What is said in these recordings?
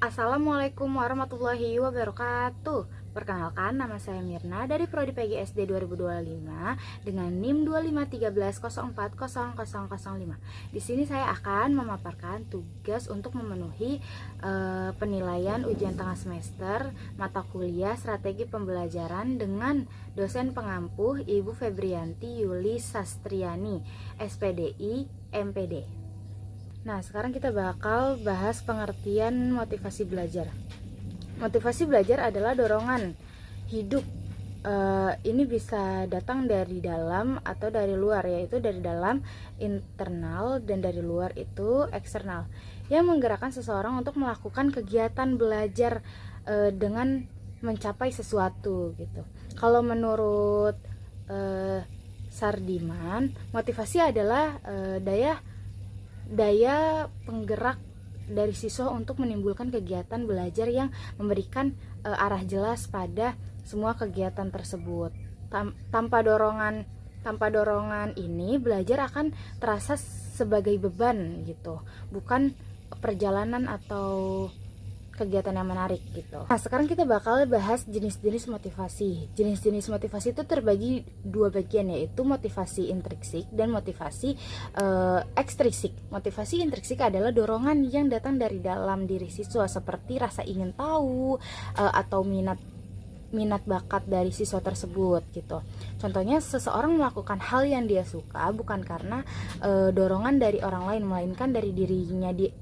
Assalamualaikum warahmatullahi wabarakatuh. Perkenalkan, nama saya Mirna dari Prodi PGSD 2025 dengan NIM 25311040005. Di sini saya akan memaparkan tugas untuk memenuhi penilaian ujian tengah semester mata kuliah strategi pembelajaran dengan dosen pengampuh Ibu Febrianti Yuli Sastriani, SPDI MPD. Nah, sekarang kita bakal bahas pengertian motivasi belajar. Motivasi belajar adalah dorongan hidup. Ini bisa datang dari dalam atau dari luar, yaitu dari dalam internal dan dari luar itu eksternal, yang menggerakkan seseorang untuk melakukan kegiatan belajar dengan mencapai sesuatu gitu. Kalau menurut Sardiman, motivasi adalah daya penggerak dari siswa untuk menimbulkan kegiatan belajar yang memberikan arah jelas pada semua kegiatan tersebut. Tanpa dorongan ini belajar akan terasa sebagai beban gitu, bukan perjalanan atau kegiatan yang menarik gitu. Nah, sekarang kita bakal bahas jenis-jenis motivasi. Jenis-jenis motivasi itu terbagi dua bagian, yaitu motivasi intrinsik dan motivasi ekstrinsik. Motivasi intrinsik adalah dorongan yang datang dari dalam diri siswa, seperti rasa ingin tahu atau minat bakat dari siswa tersebut gitu. Contohnya, seseorang melakukan hal yang dia suka bukan karena dorongan dari orang lain, melainkan dari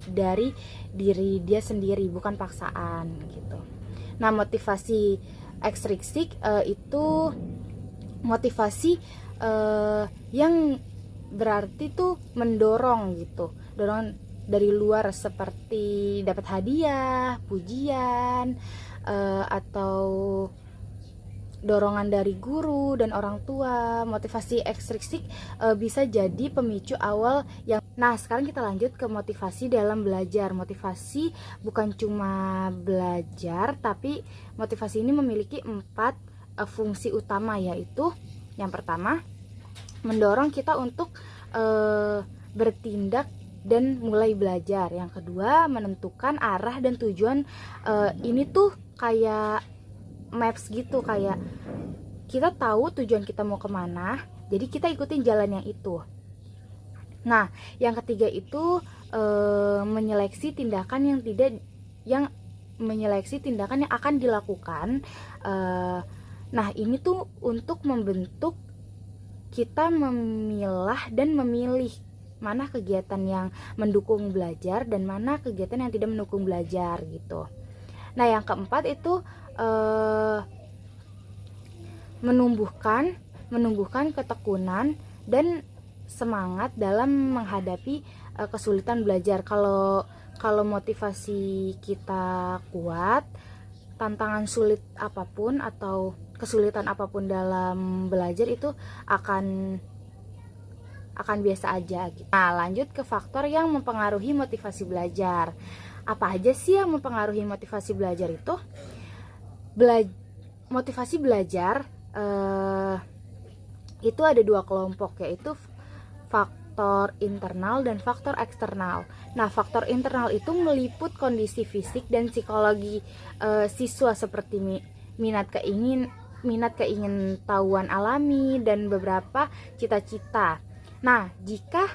dari diri dia sendiri, bukan paksaan gitu. Nah, motivasi ekstrinsik itu motivasi yang berarti tuh mendorong gitu, dorongan dari luar seperti dapat hadiah, pujian, atau dorongan dari guru dan orang tua. Motivasi ekstrinsik bisa jadi pemicu awal yang. Nah, sekarang kita lanjut ke motivasi dalam belajar. Motivasi bukan cuma belajar, tapi motivasi ini memiliki 4 fungsi utama, yaitu yang pertama, mendorong kita untuk bertindak dan mulai belajar. Yang kedua, menentukan arah dan tujuan. Ini tuh kayak maps gitu, kayak kita tahu tujuan kita mau kemana, jadi kita ikutin jalan yang itu. Nah, yang ketiga itu menyeleksi tindakan yang akan dilakukan. Nah, ini tuh untuk membentuk kita memilah dan memilih mana kegiatan yang mendukung belajar dan mana kegiatan yang tidak mendukung belajar gitu. Nah, yang keempat itu menumbuhkan ketekunan dan semangat dalam menghadapi kesulitan belajar. Kalau motivasi kita kuat, tantangan sulit apapun atau kesulitan apapun dalam belajar itu akan biasa aja gitu. Nah, lanjut ke faktor yang mempengaruhi motivasi belajar. Apa aja sih yang mempengaruhi motivasi belajar itu? Motivasi belajar itu ada 2 kelompok, yaitu faktor internal dan faktor eksternal. Nah, faktor internal itu meliput kondisi fisik dan psikologi siswa seperti minat keingintahuan alami dan beberapa cita-cita. Nah, jika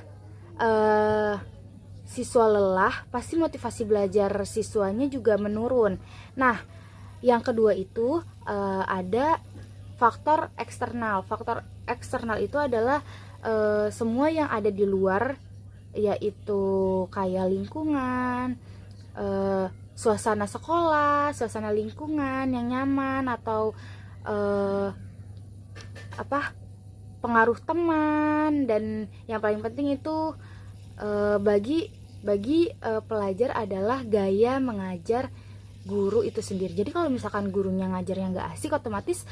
siswa lelah, pasti motivasi belajar siswanya juga menurun. Nah, yang kedua itu ada faktor eksternal. Faktor eksternal itu adalah semua yang ada di luar, yaitu kayak lingkungan, suasana sekolah, suasana lingkungan yang nyaman, atau pengaruh teman, dan yang paling penting itu bagi pelajar adalah gaya mengajar guru itu sendiri. Jadi kalau misalkan gurunya ngajarnya nggak asik, otomatis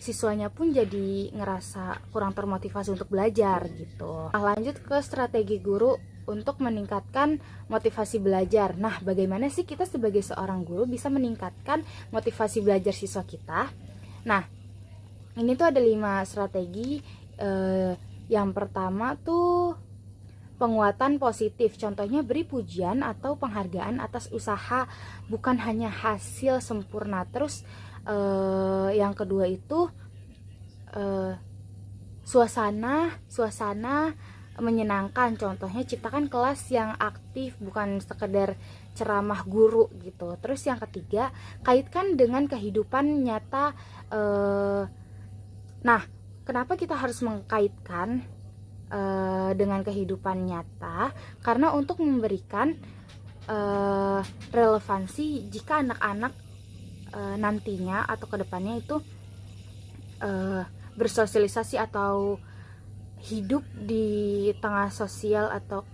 siswanya pun jadi ngerasa kurang termotivasi untuk belajar gitu. Nah, lanjut ke strategi guru untuk meningkatkan motivasi belajar. Nah, bagaimana sih kita sebagai seorang guru bisa meningkatkan motivasi belajar siswa kita? Nah, ini tuh ada 5 strategi. Yang pertama tuh penguatan positif. Contohnya beri pujian atau penghargaan atas usaha, bukan hanya hasil sempurna. Terus yang kedua itu suasana menyenangkan. Contohnya ciptakan kelas yang aktif, bukan sekedar ceramah guru gitu. Terus yang ketiga, kaitkan dengan kehidupan nyata. Nah, kenapa kita harus mengkaitkan dengan kehidupan nyata? Karena untuk memberikan relevansi jika anak-anak nantinya atau kedepannya itu bersosialisasi atau hidup di tengah sosial atau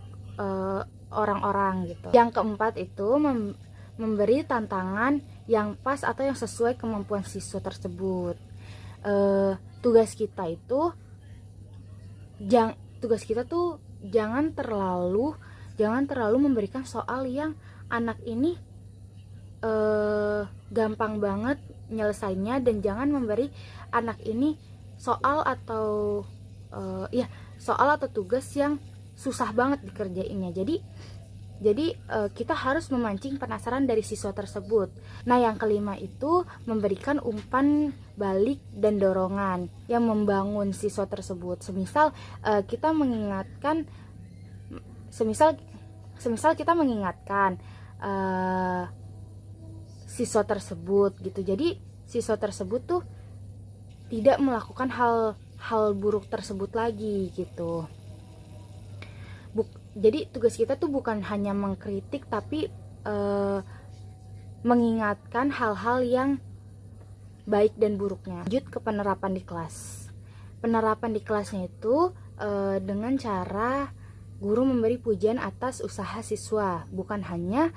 orang-orang gitu. Yang keempat itu memberi tantangan yang pas atau yang sesuai kemampuan siswa tersebut. Tugas kita tuh jangan terlalu memberikan soal yang anak ini gampang banget nyelesainnya, dan jangan memberi anak ini soal atau tugas yang susah banget dikerjainnya. Jadi kita harus memancing penasaran dari siswa tersebut. Nah, yang kelima itu memberikan umpan balik dan dorongan yang membangun siswa tersebut. Semisal kita mengingatkan siswa tersebut gitu. Jadi siswa tersebut tuh tidak melakukan hal buruk tersebut lagi gitu. Jadi tugas kita tuh bukan hanya mengkritik, tapi mengingatkan hal-hal yang baik dan buruknya. Lanjut ke penerapan di kelas. Penerapan di kelasnya itu dengan cara guru memberi pujian atas usaha siswa, bukan hanya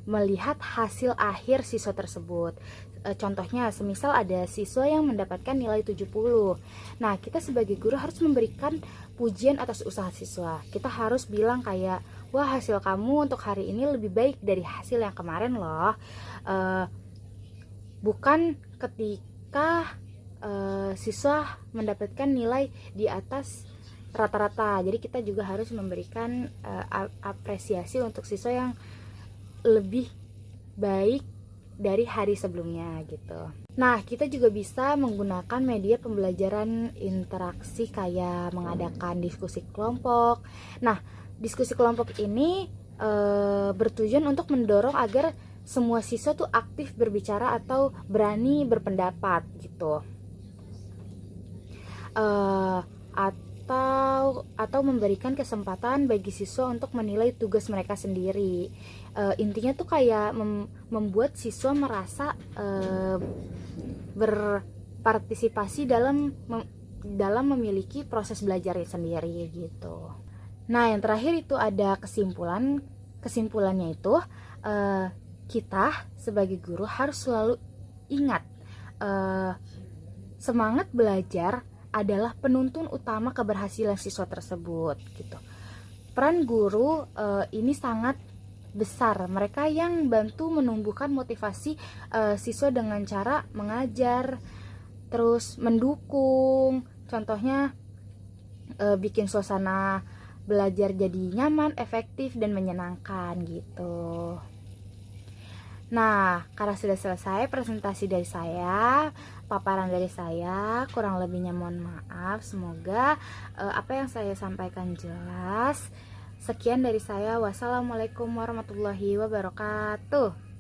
melihat hasil akhir siswa tersebut. Contohnya, semisal ada siswa yang mendapatkan nilai 70. Nah, kita sebagai guru harus memberikan pujian atas usaha siswa. Kita harus bilang kayak, wah, hasil kamu untuk hari ini lebih baik dari hasil yang kemarin loh. Bukan ketika siswa mendapatkan nilai di atas rata-rata. Jadi kita juga harus memberikan apresiasi untuk siswa yang lebih baik dari hari sebelumnya gitu. Nah, kita juga bisa menggunakan media pembelajaran interaksi kayak mengadakan diskusi kelompok. Nah, diskusi kelompok ini bertujuan untuk mendorong agar semua siswa tuh aktif berbicara atau berani berpendapat gitu. Atau memberikan kesempatan bagi siswa untuk menilai tugas mereka sendiri. Intinya tuh kayak membuat siswa merasa berpartisipasi dalam memiliki proses belajarnya sendiri gitu. Nah, yang terakhir itu ada kesimpulannya itu kita sebagai guru harus selalu ingat semangat belajar adalah penuntun utama keberhasilan siswa tersebut gitu. Peran guru ini sangat besar. Mereka yang bantu menumbuhkan motivasi siswa dengan cara mengajar, terus mendukung. Contohnya bikin suasana belajar jadi nyaman, efektif, dan menyenangkan gitu. Nah, karena sudah selesai presentasi dari saya, paparan dari saya, kurang lebihnya mohon maaf. Semoga apa yang saya sampaikan jelas. Sekian dari saya. Wassalamualaikum warahmatullahi wabarakatuh.